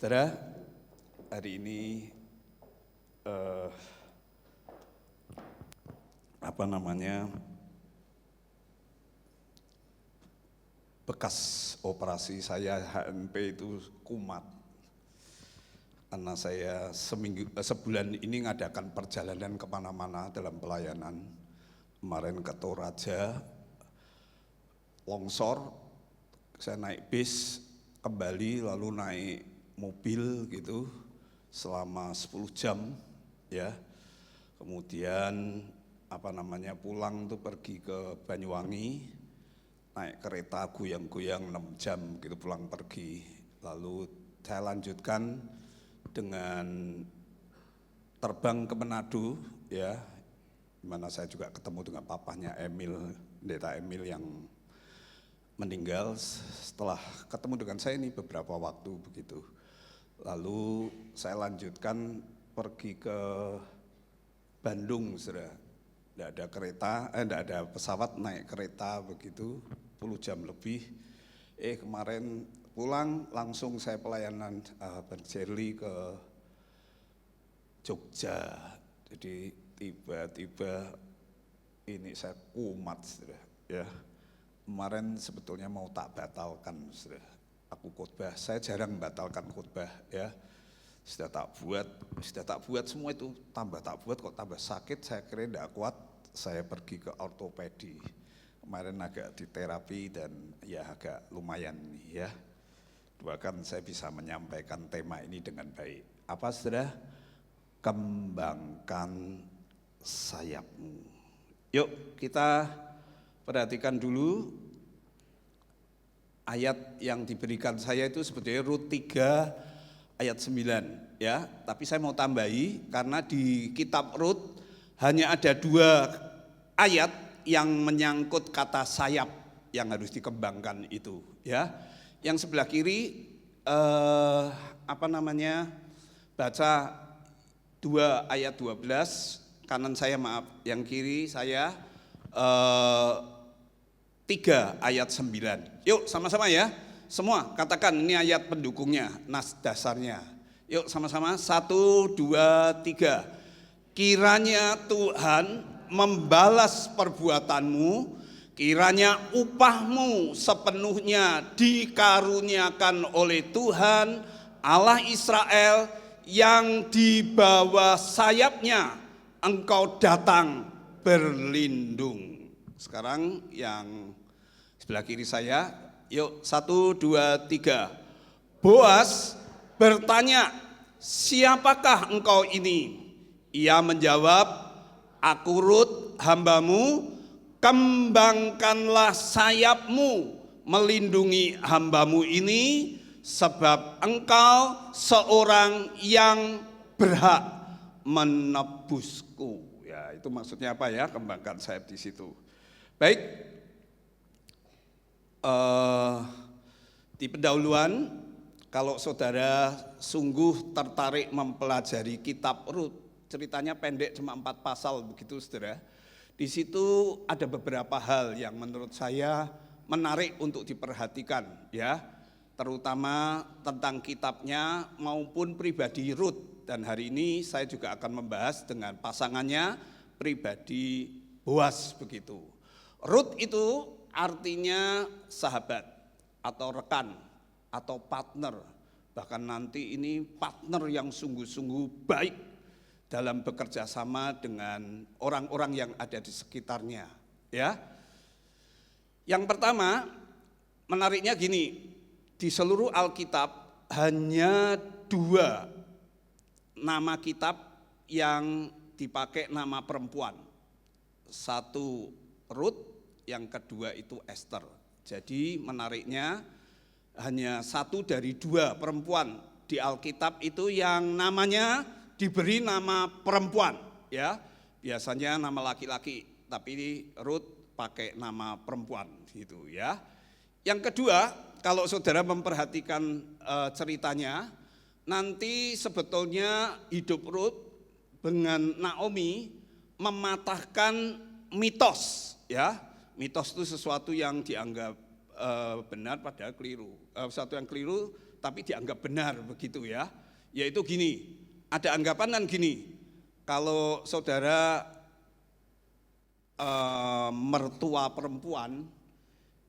Saudara, hari ini bekas operasi saya HNP itu kumat. Karena saya sebulan ini ngadakan perjalanan kemana-mana dalam pelayanan. Kemarin ke Toraja, longsor, saya naik bis kembali lalu naik mobil gitu selama 10 jam ya. Kemudian pulang tuh pergi ke Banyuwangi, naik kereta goyang-goyang 6 jam gitu pulang pergi. Lalu saya lanjutkan dengan terbang ke Manado ya, dimana saya juga ketemu dengan papahnya Emil, Pendeta Emil yang meninggal. Setelah ketemu dengan saya ini beberapa waktu begitu. Lalu saya lanjutkan pergi ke Bandung, saudara. Tidak ada kereta, tidak ada pesawat, naik kereta begitu, 10 jam lebih. Kemarin pulang langsung saya pelayanan berjeli ke Jogja. Jadi tiba-tiba ini saya kumat, saudara. Ya, kemarin sebetulnya mau tak batalkan, saudara. Aku khotbah, saya jarang membatalkan khotbah ya. Sudah tak buat semua itu, tambah tak buat kok tambah sakit, saya kira tidak kuat, saya pergi ke ortopedi. Kemarin agak diterapi dan ya agak lumayan ya. Doakan saya bisa menyampaikan tema ini dengan baik. Apa saudara? Kembangkan sayapmu. Yuk kita perhatikan dulu. Ayat yang diberikan saya itu sebetulnya Rut 3 ayat 9 ya, tapi saya mau tambahi karena di kitab Rut hanya ada 2 ayat yang menyangkut kata sayap yang harus dikembangkan itu ya. Yang sebelah kiri baca 2 ayat 12, kanan saya maaf, yang kiri saya 3 ayat 9. Yuk sama-sama ya, semua katakan ini ayat pendukungnya, nas dasarnya. Yuk sama-sama, 1, 2, 3. Kiranya Tuhan membalas perbuatanmu, kiranya upahmu sepenuhnya dikaruniakan oleh Tuhan Allah Israel, yang di bawah sayapnya engkau datang berlindung. Sekarang yang sebelah kiri saya, yuk 1, 2, 3. Boas bertanya, siapakah engkau ini? Ia menjawab, aku Rut hambamu, kembangkanlah sayapmu melindungi hambamu ini, sebab engkau seorang yang berhak menebusku. Ya, itu maksudnya apa ya, kembangkan sayap di situ. Baik, di pendahuluan, kalau saudara sungguh tertarik mempelajari kitab Rut, ceritanya pendek cuma 4 pasal begitu saudara. Di situ ada beberapa hal yang menurut saya menarik untuk diperhatikan ya, terutama tentang kitabnya maupun pribadi Rut. Dan hari ini saya juga akan membahas dengan pasangannya pribadi Boas begitu. Rut itu artinya sahabat atau rekan atau partner, bahkan nanti ini partner yang sungguh-sungguh baik dalam bekerja sama dengan orang-orang yang ada di sekitarnya ya. Yang pertama menariknya gini, di seluruh Alkitab hanya 2 nama kitab yang dipakai nama perempuan. 1 Rut, yang kedua itu Esther. Jadi menariknya hanya 1 dari 2 perempuan di Alkitab itu yang namanya diberi nama perempuan ya. Biasanya nama laki-laki, tapi Rut pakai nama perempuan gitu ya. Yang kedua, kalau saudara memperhatikan ceritanya, nanti sebetulnya hidup Rut dengan Naomi mematahkan mitos ya. Mitos itu sesuatu yang dianggap benar padahal keliru. Sesuatu yang keliru tapi dianggap benar begitu ya. Yaitu gini, ada anggapan kan gini, kalau saudara mertua perempuan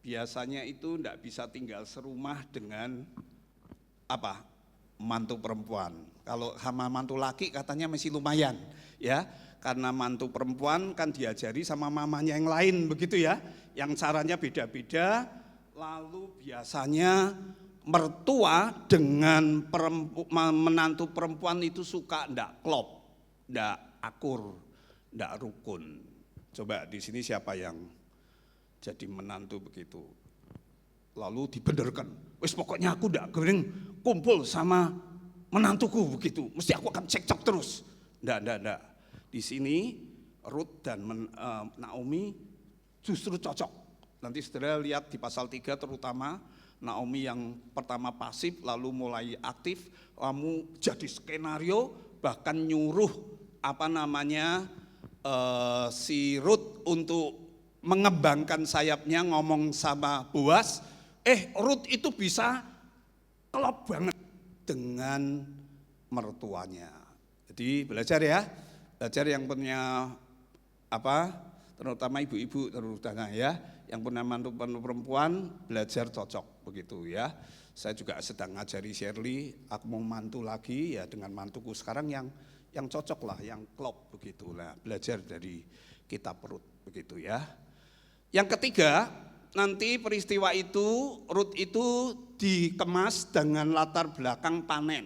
biasanya itu tidak bisa tinggal serumah dengan mantu perempuan. Kalau sama mantu laki katanya masih lumayan ya, karena mantu perempuan kan diajari sama mamanya yang lain begitu ya, yang caranya beda-beda. Lalu biasanya mertua dengan menantu perempuan itu suka ndak klop, ndak akur, ndak rukun. Coba di sini siapa yang jadi menantu begitu? Lalu dibenderkan, wis pokoknya aku ndak gering kumpul sama menantuku begitu, mesti aku akan cekcok terus. Ndak. Di sini Ruth dan Naomi justru cocok. Nanti saudara lihat di pasal 3 terutama, Naomi yang pertama pasif lalu mulai aktif, kamu jadi skenario bahkan nyuruh si Ruth untuk mengembangkan sayapnya, ngomong sama Boas, Ruth itu bisa klop banget dengan mertuanya. Jadi belajar ya, belajar yang punya terutama ibu-ibu terutama ya, yang punya mantu perempuan belajar cocok begitu ya. Saya juga sedang ngajari Shirley, aku mau mantu lagi ya dengan mantuku sekarang yang cocok lah, yang klop begitu lah. Belajar dari kitab Rut begitu ya. Yang ketiga, nanti peristiwa itu Rut itu dikemas dengan latar belakang panen.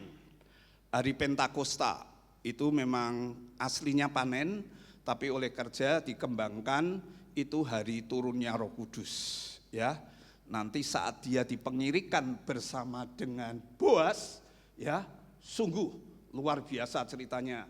Hari Pentakosta itu memang aslinya panen, tapi oleh kerja dikembangkan itu hari turunnya Roh Kudus ya. Nanti saat dia dipengirikan bersama dengan Boas ya, sungguh luar biasa ceritanya.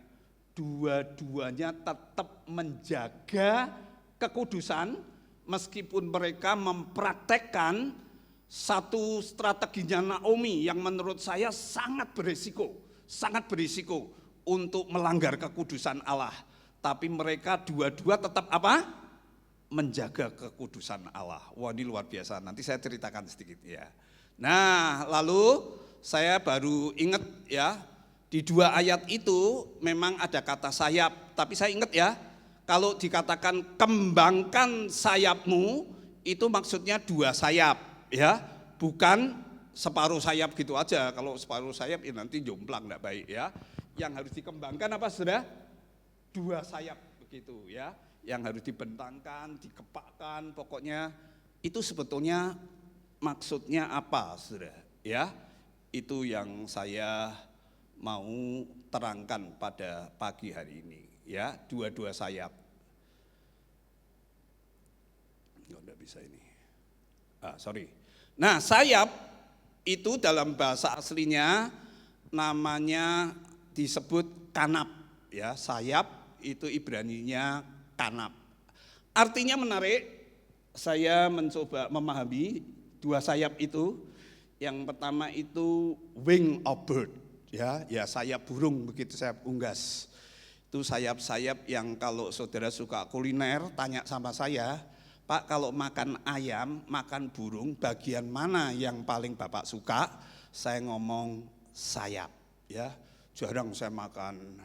Dua-duanya tetap menjaga kekudusan meskipun mereka mempraktekkan satu strateginya Naomi yang menurut saya sangat berisiko untuk melanggar kekudusan Allah. Tapi mereka dua-dua tetap menjaga kekudusan Allah. Wah, ini luar biasa, nanti saya ceritakan sedikit ya. Nah, lalu saya baru ingat ya, di 2 ayat itu memang ada kata sayap, tapi saya ingat ya, kalau dikatakan kembangkan sayapmu, itu maksudnya 2 sayap ya, bukan separuh sayap gitu aja. Kalau separuh sayap ya nanti jomplang, enggak baik ya. Yang harus dikembangkan apa saudara? 2 sayap begitu ya, yang harus dibentangkan, dikepakkan, pokoknya itu sebetulnya maksudnya apa saudara ya. Itu yang saya mau terangkan pada pagi hari ini ya, 2 sayap. Enggak bisa ini. Sorry. Nah, sayap itu dalam bahasa aslinya namanya disebut kanap ya. Sayap itu Ibraninya kanap. Artinya menarik, saya mencoba memahami 2 sayap itu. Yang pertama itu wing of bird ya sayap burung begitu, sayap unggas. Itu sayap-sayap yang kalau saudara suka kuliner tanya sama saya, Pak kalau makan ayam, makan burung, bagian mana yang paling Bapak suka? Saya ngomong sayap ya. Jarang saya makan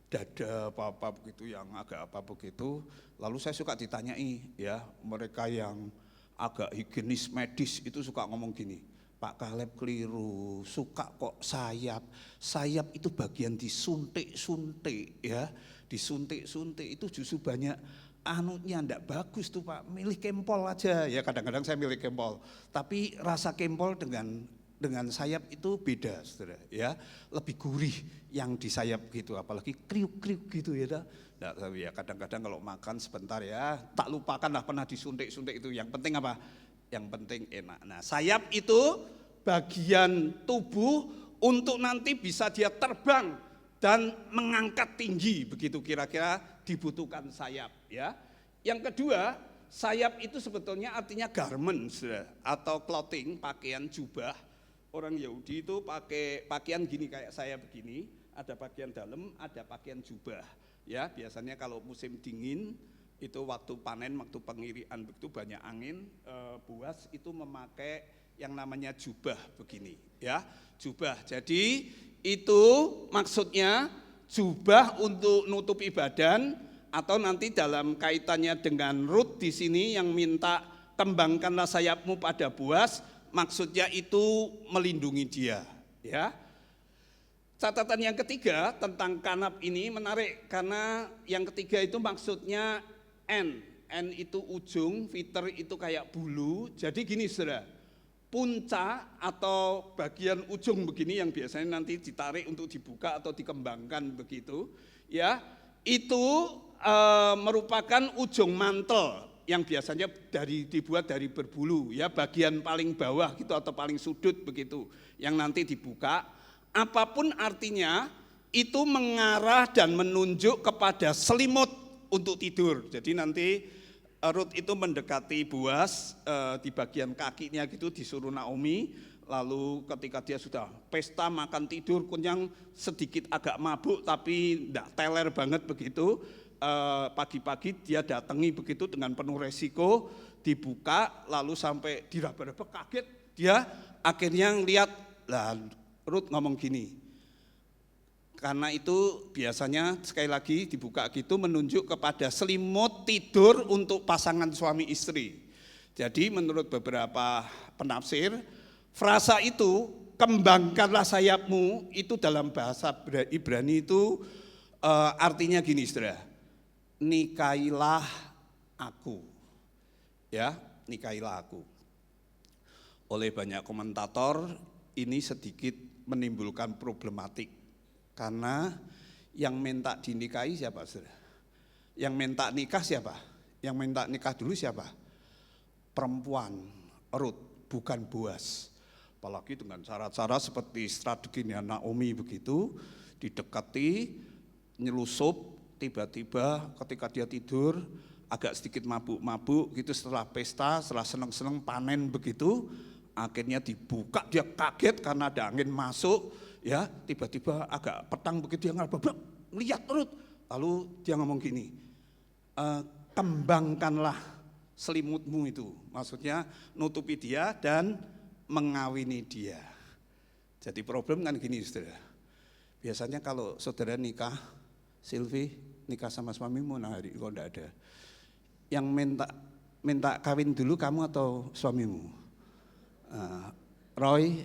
dada apa begitu yang agak apa begitu. Lalu saya suka ditanyai ya, mereka yang agak higienis medis itu suka ngomong gini, Pak Kaleb keliru, suka kok sayap. Sayap itu bagian disuntik-suntik ya, disuntik-suntik itu justru banyak anunya ndak bagus tuh Pak, milih kempol aja. Ya kadang-kadang saya milih kempol, tapi rasa kempol dengan sayap itu beda saudara ya, lebih gurih yang di sayap gitu, apalagi kriuk-kriuk gitu ya. Nah, ya kadang-kadang kalau makan sebentar ya, tak lupakan lah pernah disuntik-suntik itu, yang penting apa? Yang penting enak. Nah, sayap itu bagian tubuh untuk nanti bisa dia terbang dan mengangkat tinggi, begitu kira-kira dibutuhkan sayap ya. Yang kedua, sayap itu sebetulnya artinya garments atau clothing, pakaian jubah. Orang Yahudi itu pakai pakaian gini kayak saya begini, ada pakaian dalam, ada pakaian jubah. Ya, biasanya kalau musim dingin itu waktu panen, waktu pengirian begitu banyak angin, Boas itu memakai yang namanya jubah begini ya, jubah. Jadi itu maksudnya jubah untuk nutupi badan, atau nanti dalam kaitannya dengan Rut di sini yang minta kembangkanlah sayapmu pada Boas, maksudnya itu melindungi dia ya. Catatan yang ketiga tentang kanab ini menarik, karena yang ketiga itu maksudnya N itu ujung, fiter itu kayak bulu. Jadi gini saudara, punca atau bagian ujung begini yang biasanya nanti ditarik untuk dibuka atau dikembangkan begitu ya, itu merupakan ujung mantel yang biasanya dibuat dari berbulu ya, bagian paling bawah gitu atau paling sudut begitu yang nanti dibuka. Apapun artinya itu mengarah dan menunjuk kepada selimut untuk tidur. Jadi nanti Rut itu mendekati Boas di bagian kakinya gitu, disuruh Naomi. Lalu ketika dia sudah pesta makan tidur kenyang, sedikit agak mabuk tapi enggak teler banget begitu, pagi-pagi dia datangi begitu dengan penuh resiko, dibuka lalu sampai diraba-raba kaget, dia akhirnya ngeliat, lah Rut ngomong gini, karena itu biasanya sekali lagi dibuka gitu menunjuk kepada selimut tidur untuk pasangan suami istri. Jadi menurut beberapa penafsir, frasa itu kembangkanlah sayapmu itu dalam bahasa Ibrani itu artinya gini saudara, nikailah aku ya, nikailah aku. Oleh banyak komentator ini sedikit menimbulkan problematik, karena yang minta dinikahi siapa saudara? Yang minta nikah siapa? Yang minta nikah dulu siapa? Perempuan, Rut, bukan Boas. Apalagi dengan cara-cara seperti strateginya Naomi begitu, didekati, nyelusup, tiba-tiba ketika dia tidur agak sedikit mabuk-mabuk gitu, setelah pesta, setelah seneng-seneng panen begitu, akhirnya dibuka, dia kaget karena ada angin masuk ya, tiba-tiba agak petang begitu, dia ngeliat Rut, lalu dia ngomong gini, kembangkanlah selimutmu itu, maksudnya nutupi dia dan mengawini dia. Jadi problem kan gini saudara, biasanya kalau saudara nikah, Silvi nikah sama suamimu, nah hari kok enggak ada, yang minta kawin dulu kamu atau suamimu? Roy,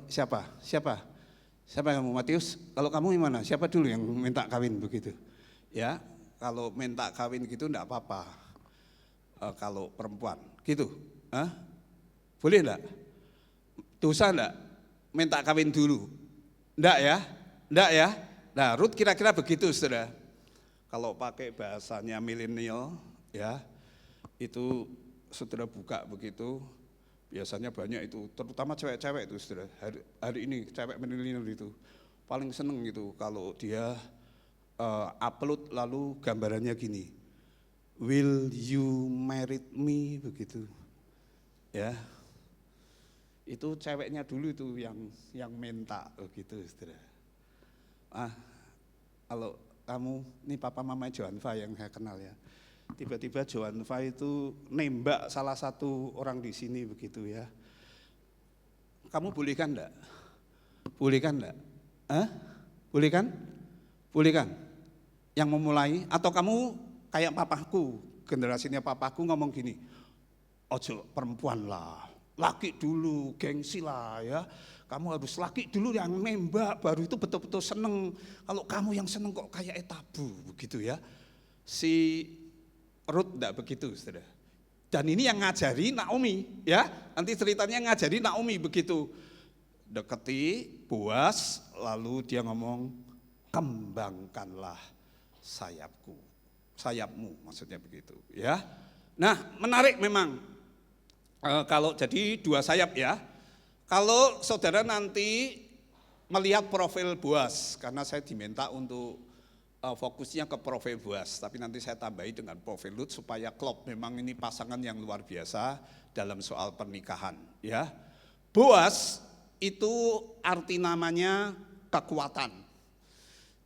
siapa kamu? Matius, kalau kamu gimana? Siapa dulu yang minta kawin begitu? Ya, kalau minta kawin gitu enggak apa-apa. Kalau perempuan gitu, boleh enggak? Dosa enggak? Minta kawin dulu? Enggak ya? Nah, Rut kira-kira begitu saudara. Kalau pakai bahasanya milenial ya, itu saudara buka begitu, biasanya banyak itu, terutama cewek-cewek itu saudara, hari ini cewek milenial itu paling seneng gitu kalau dia upload lalu gambarannya gini, will you marry me begitu ya, itu ceweknya dulu itu yang minta begitu saudara. Kalau kamu, ini papa mama Johanfa yang saya kenal ya, tiba-tiba Johanfa itu nembak salah satu orang di sini begitu ya. Kamu bolehkan enggak? Bolehkan enggak? Bolehkan? Bolehkan? Yang memulai, atau kamu kayak papaku, generasinya papaku ngomong gini, ojo perempuan lah, laki dulu, gengsi lah ya. Kamu harus laki dulu yang nembak, baru itu betul-betul seneng. Kalau kamu yang seneng kok kayak tabu begitu ya. Si Rut enggak begitu saudara. Dan ini yang ngajari Naomi ya, nanti ceritanya ngajari Naomi begitu. Deketi Boas, lalu dia ngomong, kembangkanlah sayapmu maksudnya begitu ya. Nah menarik memang, kalau jadi dua sayap ya. Kalau saudara nanti melihat profil Boas, karena saya diminta untuk fokusnya ke profil Boas, tapi nanti saya tambahi dengan profil Rut supaya klop, memang ini pasangan yang luar biasa dalam soal pernikahan ya. Boas itu arti namanya kekuatan.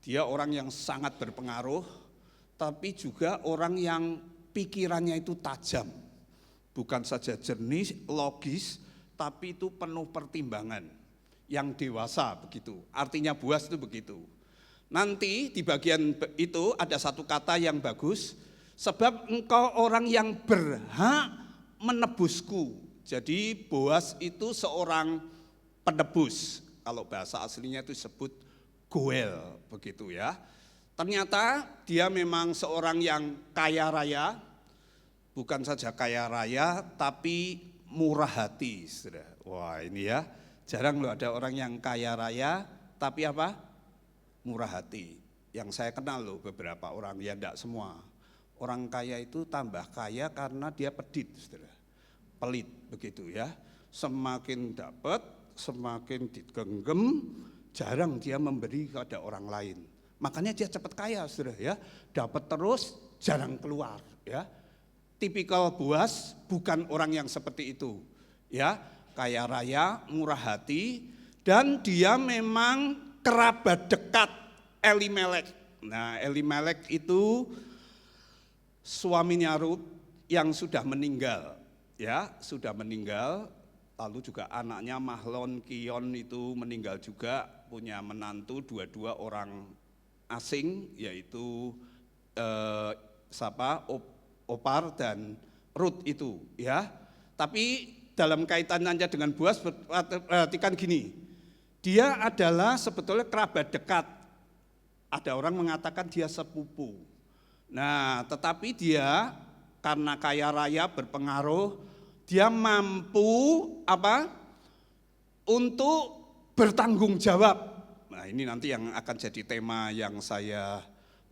Dia orang yang sangat berpengaruh, tapi juga orang yang pikirannya itu tajam, bukan saja jernih, logis, tapi itu penuh pertimbangan, yang dewasa begitu. Artinya Boas itu begitu. Nanti di bagian itu ada satu kata yang bagus, sebab engkau orang yang berhak menebusku. Jadi Boas itu seorang penebus. Kalau bahasa aslinya itu disebut Goel, begitu ya. Ternyata dia memang seorang yang kaya raya, bukan saja kaya raya, tapi murah hati. Wah ini ya, jarang loh ada orang yang kaya raya, tapi apa? Murah hati. Yang saya kenal loh beberapa orang, ya enggak semua. Orang kaya itu tambah kaya karena dia pedit, saudara. Pelit begitu ya. Semakin dapat, semakin digenggam, jarang dia memberi kepada orang lain. Makanya dia cepat kaya, saudara ya. Dapat terus, jarang keluar ya. Tipikal Boas bukan orang yang seperti itu. Ya, kaya raya, murah hati, dan dia memang kerabat dekat Elimelek. Nah, Elimelek itu suaminya Rut yang sudah meninggal, ya, sudah meninggal. Lalu juga anaknya Mahlon Kion itu meninggal juga, punya menantu dua-dua orang asing, yaitu Opar dan Rut itu, ya. Tapi dalam kaitannya dengan Boas, perhatikan gini, dia adalah sebetulnya kerabat dekat. Ada orang mengatakan dia sepupu. Nah, tetapi dia karena kaya raya berpengaruh, dia mampu apa? Untuk bertanggung jawab. Nah, ini nanti yang akan jadi tema yang saya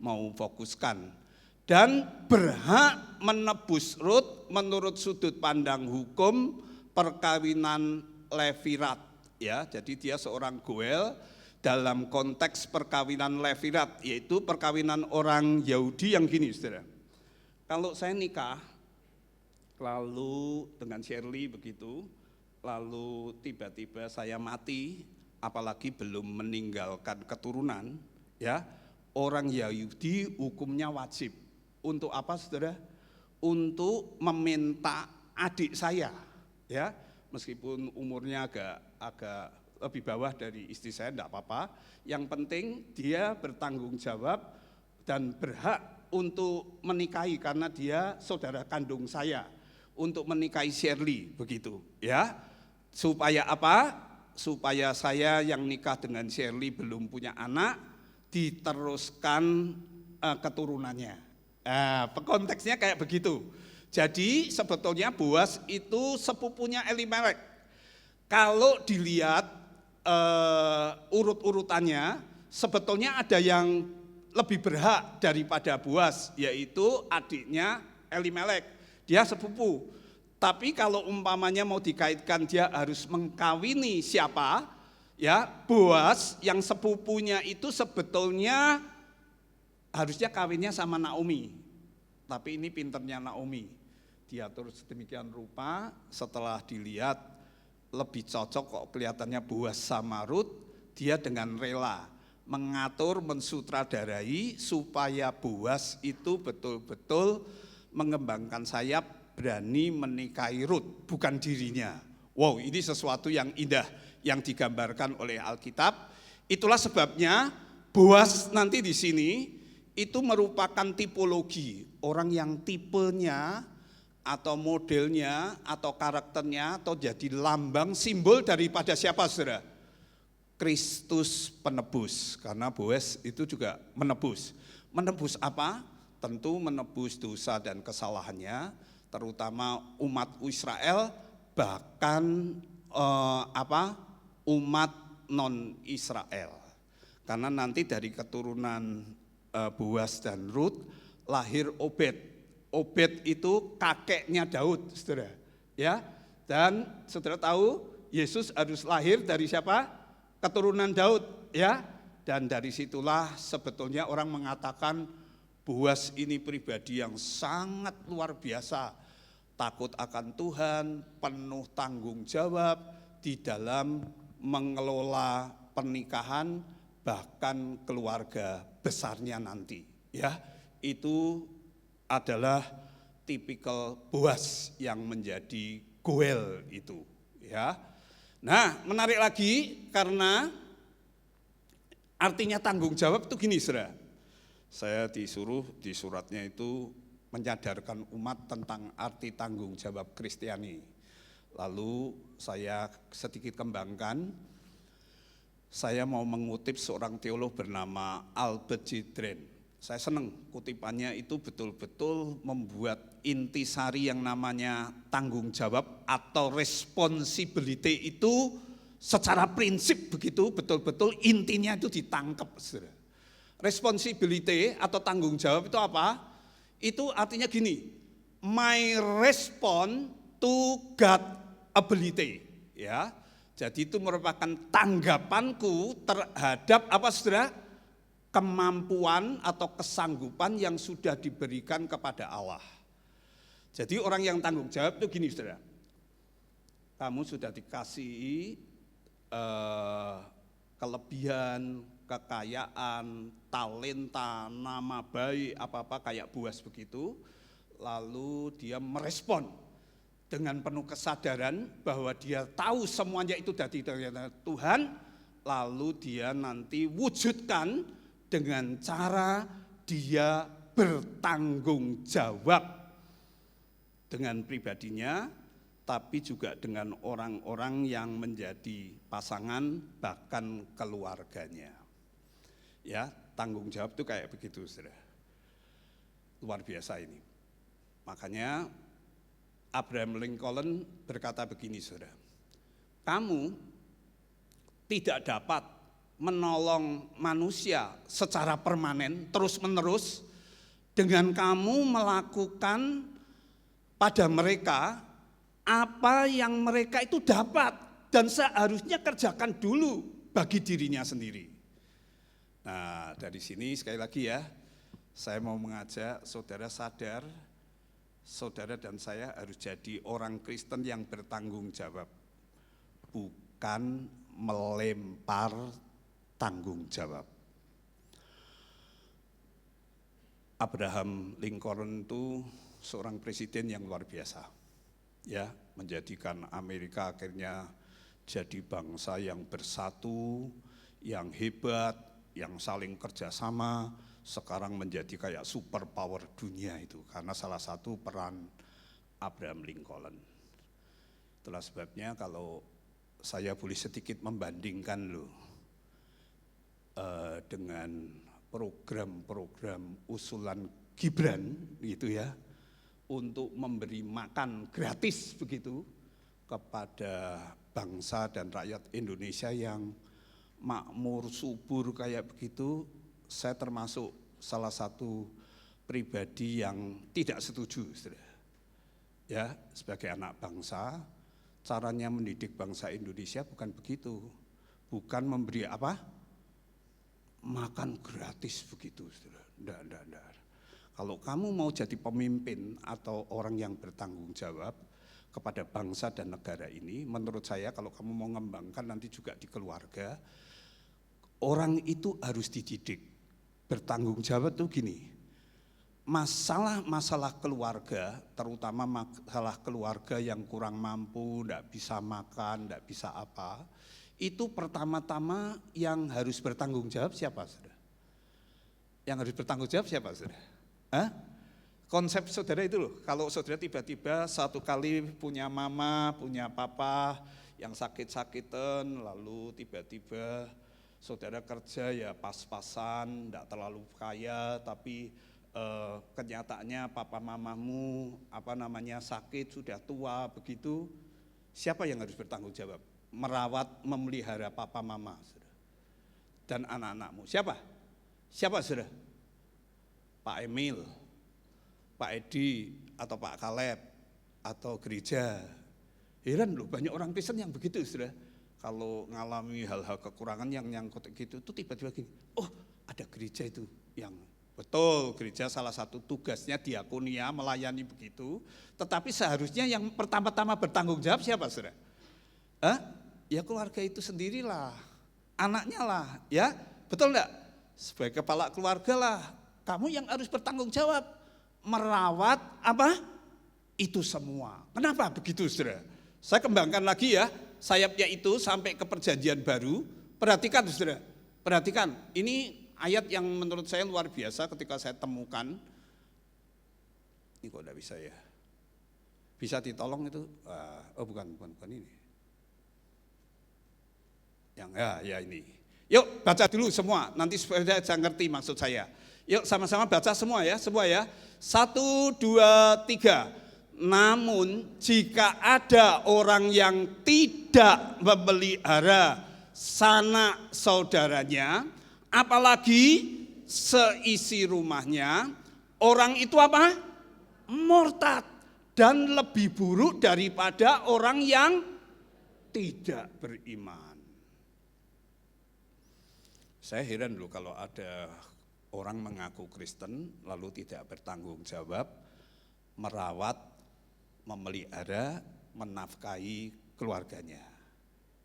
mau fokuskan. Dan berhak menebus Rut menurut sudut pandang hukum perkawinan Levirat. Ya, jadi dia seorang Goel dalam konteks perkawinan Levirat, yaitu perkawinan orang Yahudi yang gini, saudara. Kalau saya nikah, lalu dengan Shirley begitu, lalu tiba-tiba saya mati, apalagi belum meninggalkan keturunan, ya, orang Yahudi hukumnya wajib. Untuk apa, saudara? Untuk meminta adik saya, ya, meskipun umurnya agak lebih bawah dari istri saya, enggak apa-apa. Yang penting dia bertanggung jawab dan berhak untuk menikahi karena dia saudara kandung saya, untuk menikahi Shirley begitu, ya. Supaya apa? Supaya saya yang nikah dengan Shirley belum punya anak diteruskan keturunannya. Konteksnya kayak begitu. Jadi sebetulnya Boas itu sepupunya Elimelek. Kalau dilihat urut-urutannya, sebetulnya ada yang lebih berhak daripada Boas, yaitu adiknya Elimelek. Dia sepupu. Tapi kalau umpamanya mau dikaitkan dia harus mengkawini siapa, ya, Boas yang sepupunya itu sebetulnya harusnya kawinnya sama Naomi. Tapi ini pinternya Naomi. Dia terus sedemikian rupa, setelah dilihat lebih cocok kok kelihatannya Boas sama Rut, dia dengan rela mengatur, mensutradarai supaya Boas itu betul-betul mengembangkan sayap, berani menikahi Rut, bukan dirinya. Wow, ini sesuatu yang indah yang digambarkan oleh Alkitab. Itulah sebabnya Boas nanti di sini itu merupakan tipologi orang yang tipenya atau modelnya atau karakternya atau jadi lambang simbol daripada siapa, saudara? Kristus penebus, karena Boas itu juga menebus. Menebus apa? Tentu menebus dosa dan kesalahannya, terutama umat Israel, bahkan umat non Israel. Karena nanti dari keturunan Boas dan Rut lahir Obed. Obed itu kakeknya Daud, saudara. Ya, dan saudara tahu Yesus harus lahir dari siapa? Keturunan Daud, ya. Dan dari situlah sebetulnya orang mengatakan Boas ini pribadi yang sangat luar biasa, takut akan Tuhan, penuh tanggung jawab di dalam mengelola pernikahan, bahkan keluarga besarnya nanti, ya. Itu adalah tipikal Boaz yang menjadi Goel itu, ya. Nah, menarik lagi karena artinya tanggung jawab itu gini, Saudara. Saya disuruh di suratnya itu menyadarkan umat tentang arti tanggung jawab Kristiani. Lalu saya sedikit kembangkan, saya mau mengutip seorang teolog bernama Albert Jidren. Saya senang kutipannya itu betul-betul membuat intisari yang namanya tanggung jawab atau responsibility itu secara prinsip begitu betul-betul intinya itu ditangkap. Responsibility atau tanggung jawab itu apa? Itu artinya gini, my response to God ability, ya. Jadi itu merupakan tanggapanku terhadap apa, Saudara? Kemampuan atau kesanggupan yang sudah diberikan kepada Allah. Jadi orang yang tanggung jawab itu gini, Saudara. Kamu sudah dikasih kelebihan, kekayaan, talenta, nama baik, apa-apa kayak Boaz begitu. Lalu dia merespon dengan penuh kesadaran bahwa dia tahu semuanya itu dari Tuhan. Lalu dia nanti wujudkan dengan cara dia bertanggung jawab dengan pribadinya, tapi juga dengan orang-orang yang menjadi pasangan bahkan keluarganya. Ya, tanggung jawab itu kayak begitu, Saudara. Luar biasa ini. Makanya Abraham Lincoln berkata begini, Saudara. Kamu tidak dapat menolong manusia secara permanen terus-menerus dengan kamu melakukan pada mereka apa yang mereka itu dapat dan seharusnya kerjakan dulu bagi dirinya sendiri. Nah, dari sini sekali lagi ya, saya mau mengajak saudara sadar, saudara dan saya harus jadi orang Kristen yang bertanggung jawab, bukan melempar tanggung jawab. Abraham Lincoln itu seorang presiden yang luar biasa, ya, menjadikan Amerika akhirnya jadi bangsa yang bersatu, yang hebat, yang saling kerjasama, sekarang menjadi kayak superpower dunia itu karena salah satu peran Abraham Lincoln. Itulah sebabnya kalau saya boleh sedikit membandingkan loh dengan program-program usulan Gibran gitu ya, untuk memberi makan gratis begitu kepada bangsa dan rakyat Indonesia yang makmur subur kayak begitu. Saya termasuk salah satu pribadi yang tidak setuju, saudara. Ya, sebagai anak bangsa, caranya mendidik bangsa Indonesia bukan begitu, bukan memberi apa? Makan gratis begitu, saudara. Enggak. Kalau kamu mau jadi pemimpin atau orang yang bertanggung jawab kepada bangsa dan negara ini, menurut saya kalau kamu mau mengembangkan nanti juga di keluarga, orang itu harus dididik. Bertanggung jawab tuh gini, masalah keluarga, terutama masalah keluarga yang kurang mampu, enggak bisa makan, enggak bisa apa, itu pertama-tama yang harus bertanggung jawab siapa, saudara? Yang harus bertanggung jawab siapa, saudara? Hah? Konsep saudara itu loh, kalau saudara tiba-tiba satu kali punya mama, punya papa yang sakit-sakitan, lalu tiba-tiba saudara kerja ya pas-pasan, enggak terlalu kaya, tapi kenyataannya papa mamamu sakit, sudah tua begitu, siapa yang harus bertanggung jawab? Merawat, memelihara papa mama, saudara. Dan anak-anakmu. Siapa? Siapa, saudara? Pak Emil, Pak Edi, atau Pak Kaleb, atau gereja. Heran loh, banyak orang Kristen yang begitu, saudara. Kalau ngalami hal-hal kekurangan yang nyangkut gitu, itu tiba-tiba gini, oh ada gereja itu yang betul, gereja salah satu tugasnya diakonia, melayani begitu. Tetapi seharusnya yang pertama-tama bertanggung jawab siapa, saudara? Ya keluarga itu sendirilah, anaknya lah, ya betul enggak? Sebagai kepala keluarga lah, kamu yang harus bertanggung jawab, merawat apa? itu semua. Kenapa begitu, saudara? Saya kembangkan lagi ya, sayapnya itu sampai ke perjanjian baru. Perhatikan, saudara, perhatikan. Ini ayat yang menurut saya luar biasa ketika saya temukan. Ini kok tidak bisa ya? Bisa ditolong itu? Oh bukan ini. Yang ya ini. Yuk baca dulu semua, nanti supaya saya ngerti maksud saya. Yuk sama-sama baca semua ya. 1, 2, 3. Namun jika ada orang yang tidak memelihara sanak saudaranya, apalagi seisi rumahnya, orang itu apa? Murtad dan lebih buruk daripada orang yang tidak beriman. Saya heran loh kalau ada orang mengaku Kristen lalu tidak bertanggung jawab merawat, memelihara, menafkahi keluarganya.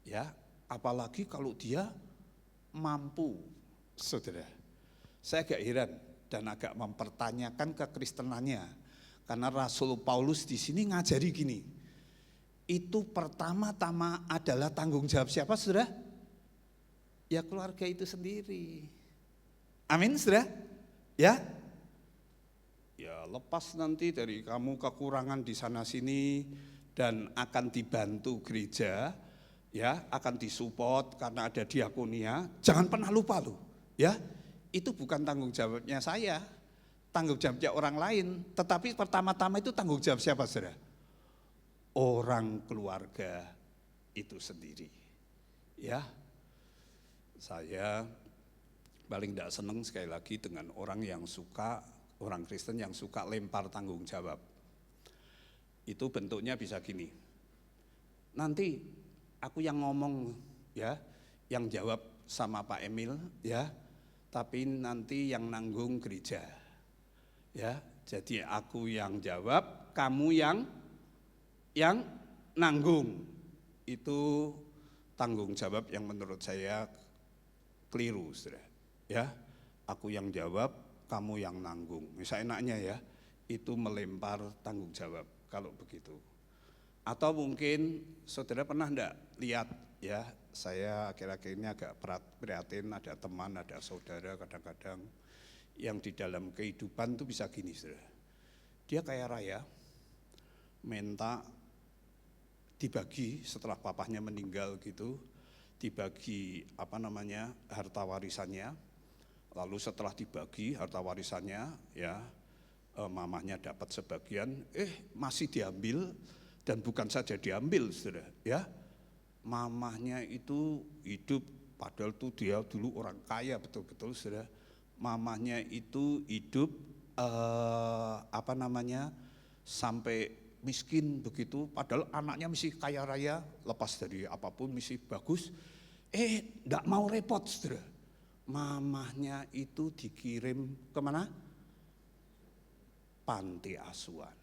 Ya, apalagi kalau dia mampu, saudara. Saya agak heran dan agak mempertanyakan kekristenannya. Karena Rasul Paulus di sini ngajari gini. Itu pertama-tama adalah tanggung jawab siapa, saudara? Ya keluarga itu sendiri. Amin, saudara? Ya. Ya lepas nanti dari kamu kekurangan di sana sini dan akan dibantu gereja, ya akan disupport karena ada diakonia. Jangan pernah lupa loh, ya itu bukan tanggung jawabnya saya, tanggung jawabnya orang lain. Tetapi pertama-tama itu tanggung jawab siapa, saudara? Orang keluarga itu sendiri. Ya, saya paling tidak senang sekali lagi dengan orang Kristen yang suka lempar tanggung jawab. Itu bentuknya bisa gini. Nanti aku yang ngomong ya, yang jawab sama Pak Emil ya, tapi nanti yang nanggung gereja. Ya, jadi aku yang jawab, kamu yang nanggung. Itu tanggung jawab yang menurut saya keliru, saudara. Ya, aku yang jawab, kamu yang nanggung. Misalnya enaknya ya, itu melempar tanggung jawab kalau begitu. Atau mungkin saudara pernah enggak lihat ya, saya akhir-akhir ini agak prihatin, ada teman, ada saudara kadang-kadang yang di dalam kehidupan tuh bisa gini, saudara. Dia kaya raya, minta dibagi setelah papahnya meninggal gitu, dibagi harta warisannya. Lalu setelah dibagi harta warisannya ya, mamahnya dapat sebagian, masih diambil dan bukan saja diambil, saudara ya. Mamahnya itu hidup padahal tuh dia dulu orang kaya betul-betul, saudara. Mamahnya itu hidup sampai miskin begitu, padahal anaknya mesti kaya raya, lepas dari apapun mesti bagus. Enggak mau repot, saudara. Mamahnya itu dikirim kemana? Panti asuhan.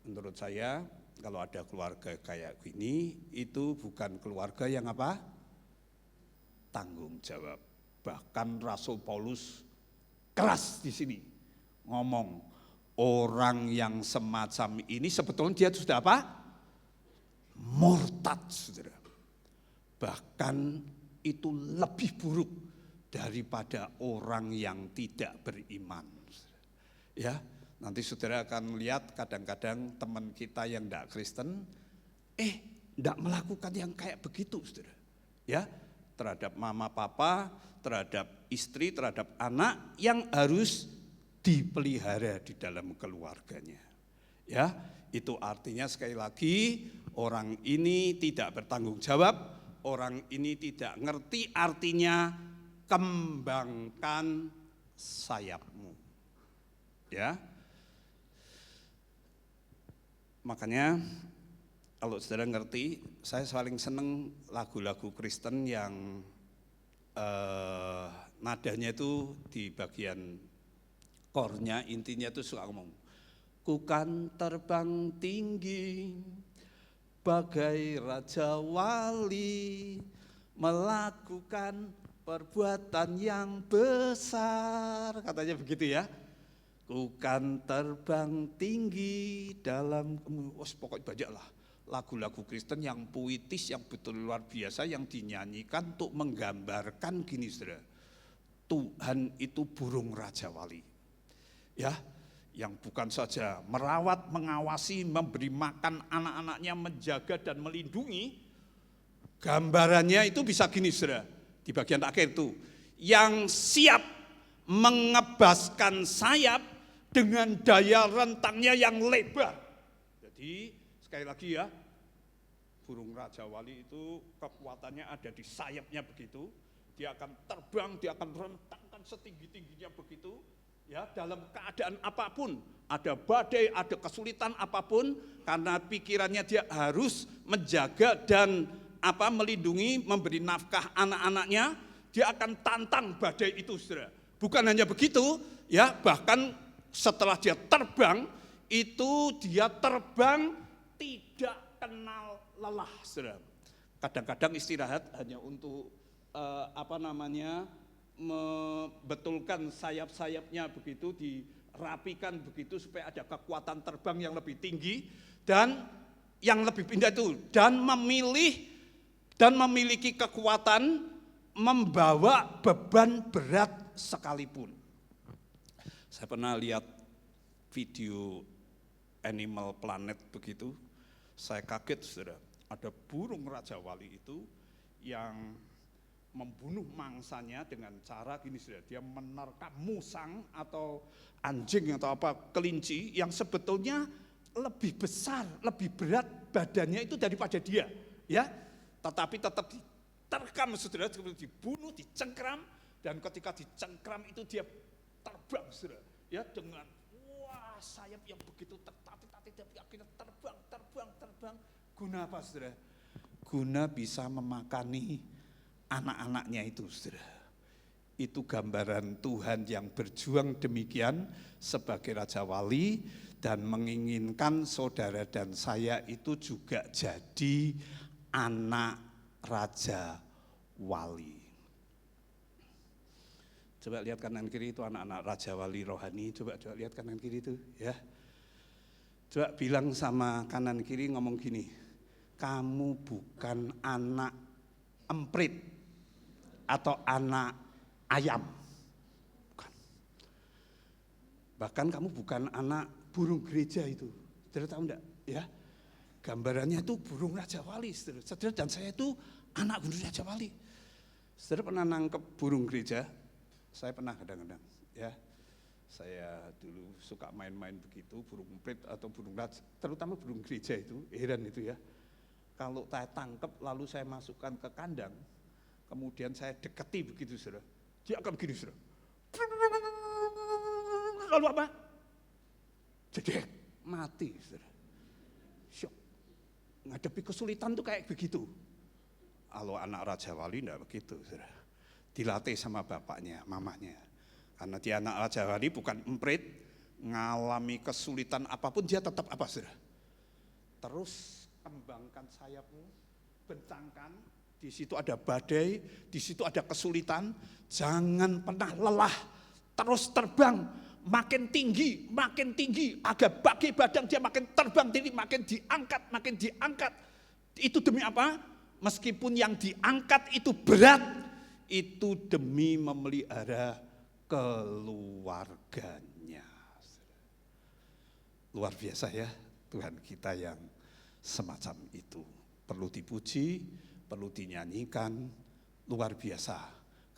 Menurut saya kalau ada keluarga kayak gini, itu bukan keluarga yang apa? Tanggung jawab. Bahkan Rasul Paulus keras di sini ngomong, orang yang semacam ini sebetulnya dia sudah apa? Murtad, saudara. Bahkan itu lebih buruk daripada orang yang tidak beriman. Ya, nanti saudara akan melihat kadang-kadang teman kita yang tidak Kristen, tidak melakukan yang kayak begitu, saudara. Ya, terhadap mama papa, terhadap istri, terhadap anak yang harus dipelihara di dalam keluarganya. Ya, itu artinya sekali lagi orang ini tidak bertanggung jawab. Orang ini tidak ngerti artinya kembangkan sayapmu. Ya. Makanya kalau saudara ngerti, saya paling seneng lagu-lagu Kristen yang nadanya itu di bagian chordnya, intinya itu suka ngomong, ku kan terbang tinggi bagai raja wali, melakukan perbuatan yang besar, katanya begitu ya. Ku kan terbang tinggi dalam, pokoknya banyak lah lagu-lagu Kristen yang puitis, yang betul luar biasa, yang dinyanyikan untuk menggambarkan gini saudara, Tuhan itu burung Raja Wali. Ya, yang bukan saja merawat, mengawasi, memberi makan anak-anaknya, menjaga dan melindungi. Gambarannya itu bisa gini saudara, di bagian akhir itu, yang siap mengebaskan sayap dengan daya rentangnya yang lebar. Jadi sekali lagi ya, burung Raja Wali itu kekuatannya ada di sayapnya begitu. Dia akan terbang, dia akan rentangkan setinggi-tingginya begitu. Ya, dalam keadaan apapun, ada badai, ada kesulitan apapun, karena pikirannya dia harus menjaga dan melindungi, memberi nafkah anak-anaknya, dia akan tantang badai itu, saudara. Bukan hanya begitu, ya, bahkan setelah dia terbang, itu dia terbang tidak kenal lelah, saudara. Kadang-kadang istirahat hanya untuk membetulkan sayap-sayapnya begitu, dirapikan begitu supaya ada kekuatan terbang yang lebih tinggi dan yang lebih pindah itu, dan memiliki kekuatan membawa beban berat sekalipun. Saya pernah lihat video Animal Planet begitu, saya kaget saudara, ada burung Raja Wali itu yang membunuh mangsanya dengan cara gini saudara, dia menerkam musang atau anjing atau kelinci yang sebetulnya lebih besar, lebih berat badannya itu daripada dia, ya, tetapi tetap diterkam saudara, dibunuh, dicengkram, dan ketika dicengkram itu dia terbang saudara, ya, dengan sayap yang begitu tertatih-tatih, tapi akhirnya terbang. Guna apa saudara? Guna bisa memakani anak-anaknya itu saudara. Itu gambaran Tuhan yang berjuang demikian sebagai Raja Wali dan menginginkan saudara dan saya itu juga jadi anak Raja Wali. Coba lihat kanan kiri itu anak-anak Raja Wali rohani, coba lihat kanan kiri itu ya. Coba bilang sama kanan kiri, ngomong gini, kamu bukan anak emprit atau anak ayam. Bukan. Bahkan kamu bukan anak burung gereja itu. Saudara tahu enggak? Ya. Gambarannya itu burung Raja Wali, saudara, dan saya itu anak burung Raja Wali. Saudara pernah nangkep burung gereja? Saya pernah kadang-kadang, ya. Saya dulu suka main-main begitu, burung emprit atau burung raja, terutama burung gereja itu, heran itu ya. Kalau saya tangkap lalu saya masukkan ke kandang, kemudian saya deketi begitu saudara, dia akan begini saudara. Lalu apa? Jedek, mati saudara. Syok. Ngadepi kesulitan tuh kayak begitu. Kalau anak Raja Wali enggak begitu saudara. Dilatih sama bapaknya, mamanya. Karena dia anak Raja Wali bukan emprit, ngalami kesulitan apapun dia tetap apa saudara? Terus kembangkan sayapmu, bentangkan, di situ ada badai, di situ ada kesulitan, jangan pernah lelah, terus terbang, makin tinggi, agar bagi badan dia makin terbang tinggi, makin diangkat. Itu demi apa? Meskipun yang diangkat itu berat, itu demi memelihara keluarganya. Luar biasa ya Tuhan kita yang semacam itu. Perlu dipuji, perlu dinyanyikan, luar biasa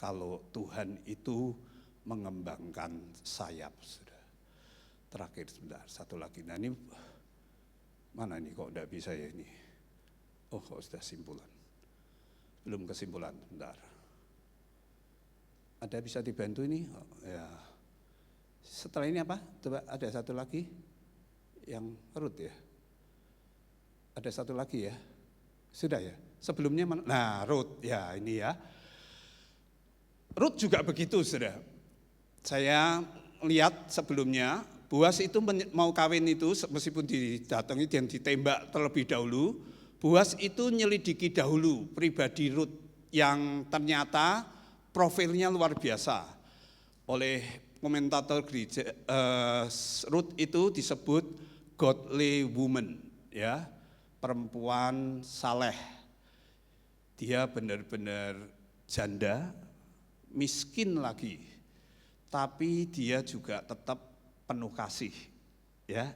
kalau Tuhan itu mengembangkan sayap. Terakhir sebentar, satu lagi. Nah ini, mana ini kok enggak bisa ya ini? Oh kok sudah simpulan. Belum kesimpulan, bentar. Ada bisa dibantu ini? Oh, ya. Setelah ini apa? Coba ada satu lagi yang Ruth ya. Ada satu lagi ya. Sudah ya. Sebelumnya nah Ruth ya ini ya. Ruth juga begitu sudah. Saya lihat sebelumnya Boas itu mau kawin itu meskipun didatangi dan ditembak terlebih dahulu. Boas itu nyelidiki dahulu pribadi Ruth yang ternyata profilnya luar biasa. Oleh komentator gereja, Ruth itu disebut godly woman, ya, perempuan saleh. Dia benar-benar janda, miskin lagi, tapi dia juga tetap penuh kasih, ya.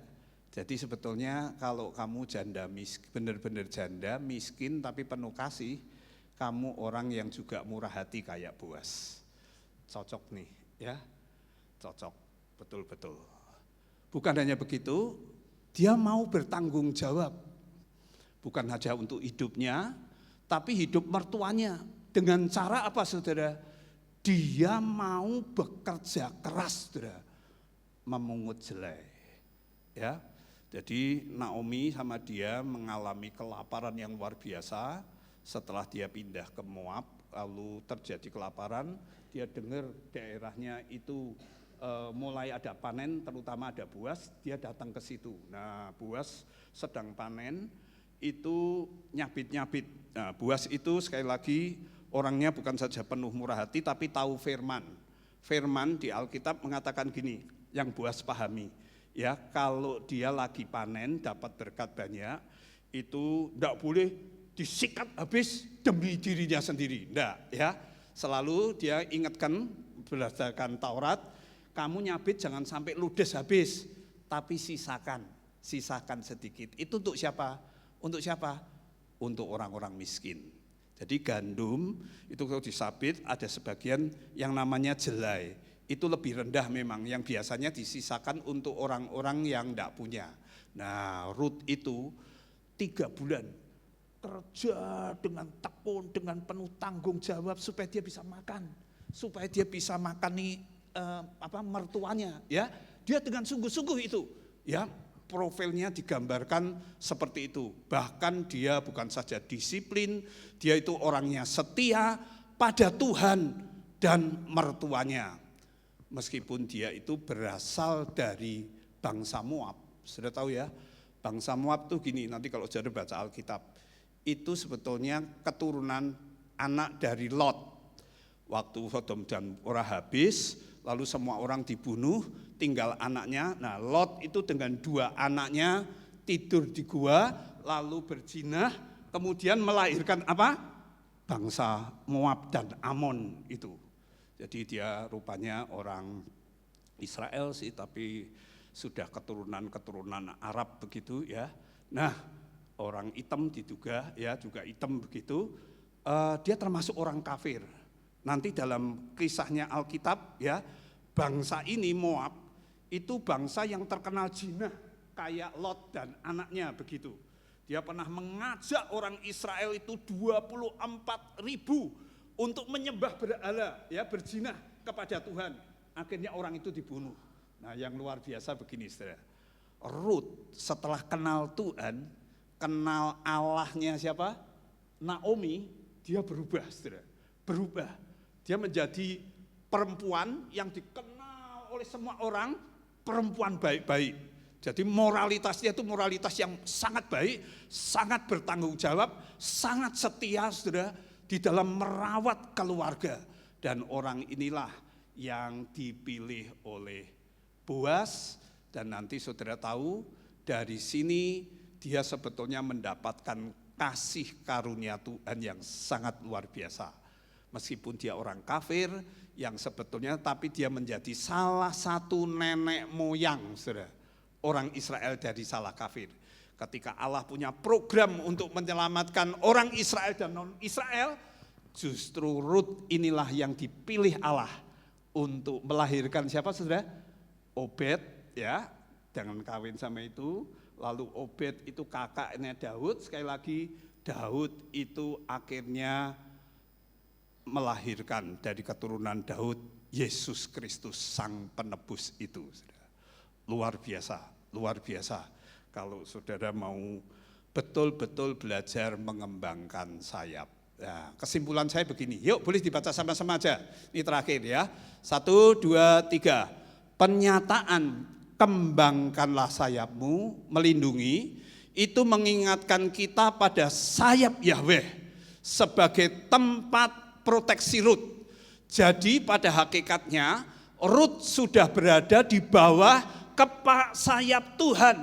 Jadi sebetulnya kalau kamu janda, benar-benar janda, miskin tapi penuh kasih, kamu orang yang juga murah hati kayak Boas. Cocok nih, ya, cocok, betul-betul. Bukan hanya begitu, dia mau bertanggung jawab, bukan saja untuk hidupnya, tapi hidup mertuanya. Dengan cara apa, saudara? Dia mau bekerja keras, saudara, memungut jelai. Ya, jadi Naomi sama dia mengalami kelaparan yang luar biasa. Setelah dia pindah ke Moab, lalu terjadi kelaparan, dia dengar daerahnya itu mulai ada panen, terutama ada Boas, dia datang ke situ. Nah, Boas sedang panen, itu nyabit-nyabit. Nah, Boas itu sekali lagi orangnya bukan saja penuh murah hati, tapi tahu firman. Firman di Alkitab mengatakan gini, yang Boas pahami, ya, kalau dia lagi panen dapat berkat banyak, itu tidak boleh disikat habis demi dirinya sendiri, enggak, ya. Selalu dia ingatkan berdasarkan Taurat, kamu nyabit jangan sampai ludes habis, tapi sisakan sedikit. Itu untuk siapa? Untuk siapa? Untuk orang-orang miskin. Jadi gandum itu kalau disabit ada sebagian yang namanya jelai. Itu lebih rendah memang, yang biasanya disisakan untuk orang-orang yang tidak punya. Nah, Ruth itu 3 bulan kerja dengan tekun, dengan penuh tanggung jawab supaya dia bisa makan. Supaya dia bisa makan nih mertuanya, ya. Dia dengan sungguh-sungguh itu, ya. Profilnya digambarkan seperti itu. Bahkan dia bukan saja disiplin, dia itu orangnya setia pada Tuhan dan mertuanya. Meskipun dia itu berasal dari bangsa Moab. Sudah tahu ya, bangsa Moab tuh gini, nanti kalau saudara baca Alkitab, itu sebetulnya keturunan anak dari Lot. Waktu Sodom dan Gomora habis, lalu semua orang dibunuh, tinggal anaknya. Nah, Lot itu dengan 2 anaknya tidur di gua, lalu berzina, kemudian melahirkan apa? Bangsa Moab dan Amon itu. Jadi dia rupanya orang Israel sih, tapi sudah keturunan Arab begitu, ya. Nah, orang hitam diduga, ya, juga hitam begitu. Dia termasuk orang kafir. Nanti dalam kisahnya Alkitab, ya, bangsa ini Moab itu bangsa yang terkenal jinah kayak Lot dan anaknya begitu. Dia pernah mengajak orang Israel itu 24.000 untuk menyembah berhala, ya, berzina kepada Tuhan. Akhirnya orang itu dibunuh. Nah, yang luar biasa begini, saudara. Ruth setelah kenal Tuhan, kenal Allahnya siapa? Naomi, dia berubah, saudara. Berubah. Dia menjadi perempuan yang dikenal oleh semua orang, perempuan baik-baik. Jadi moralitasnya itu moralitas yang sangat baik, sangat bertanggung jawab, sangat setia, saudara, di dalam merawat keluarga. Dan orang inilah yang dipilih oleh Boas, dan nanti saudara tahu dari sini dia sebetulnya mendapatkan kasih karunia Tuhan yang sangat luar biasa. Meskipun dia orang kafir yang sebetulnya, tapi dia menjadi salah satu nenek moyang, saudara, orang Israel dari salah kafir. Ketika Allah punya program untuk menyelamatkan orang Israel dan non-Israel, justru Ruth inilah yang dipilih Allah untuk melahirkan siapa, saudara? Obed, ya, jangan kawin sama itu. Lalu Obed itu kakaknya Daud. Sekali lagi, Daud itu akhirnya melahirkan dari keturunan Daud Yesus Kristus, sang penebus itu. Luar biasa, luar biasa. Kalau saudara mau betul-betul belajar mengembangkan sayap. Nah, kesimpulan saya begini, yuk boleh dibaca sama-sama aja. Ini terakhir ya. 1, 2, 3. Pernyataan kembangkanlah sayapmu, melindungi, itu mengingatkan kita pada sayap Yahweh sebagai tempat proteksi Ruth. Jadi pada hakikatnya Rut sudah berada di bawah sayap Tuhan.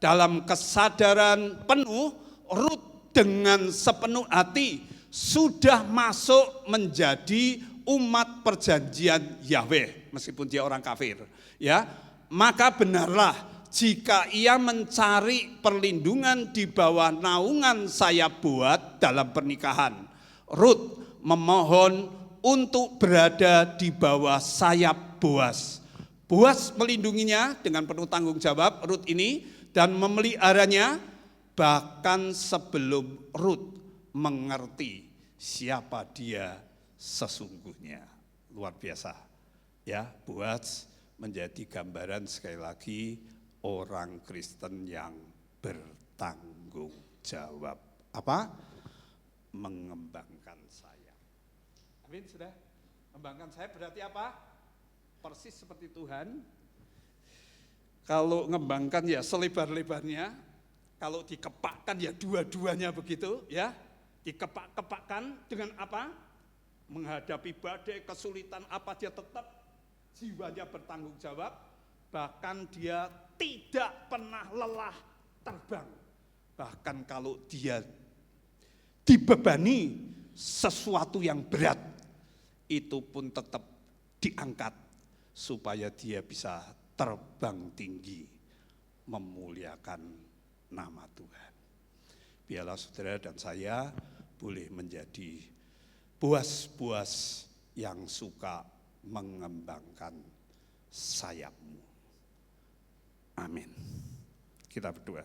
Dalam kesadaran penuh, Rut dengan sepenuh hati sudah masuk menjadi umat perjanjian Yahweh, meskipun dia orang kafir. Ya, maka benarlah jika ia mencari perlindungan di bawah naungan sayap Boaz dalam pernikahan. Rut memohon untuk berada di bawah sayap Boaz. Boaz melindunginya dengan penuh tanggung jawab Rut ini dan memeliharanya bahkan sebelum Rut mengerti siapa dia sesungguhnya. Luar biasa. Ya, Boaz menjadi gambaran sekali lagi orang Kristen yang bertanggung jawab. Apa? Mengembangkan sayap. Amin, sudah? Mengembangkan sayap berarti apa? Persis seperti Tuhan. Kalau ngembangkan ya selebar-lebarnya, kalau dikepakkan ya dua-duanya begitu ya. Dikepak-kepakkan dengan apa? Menghadapi badai, kesulitan apa dia tetap jiwanya bertanggung jawab, bahkan dia tidak pernah lelah terbang. Bahkan kalau dia dibebani sesuatu yang berat, itu pun tetap diangkat supaya dia bisa terbang tinggi memuliakan nama Tuhan. Biarlah saudara dan saya boleh menjadi Boaz yang suka mengembangkan sayapmu. Amin. Kita berdoa.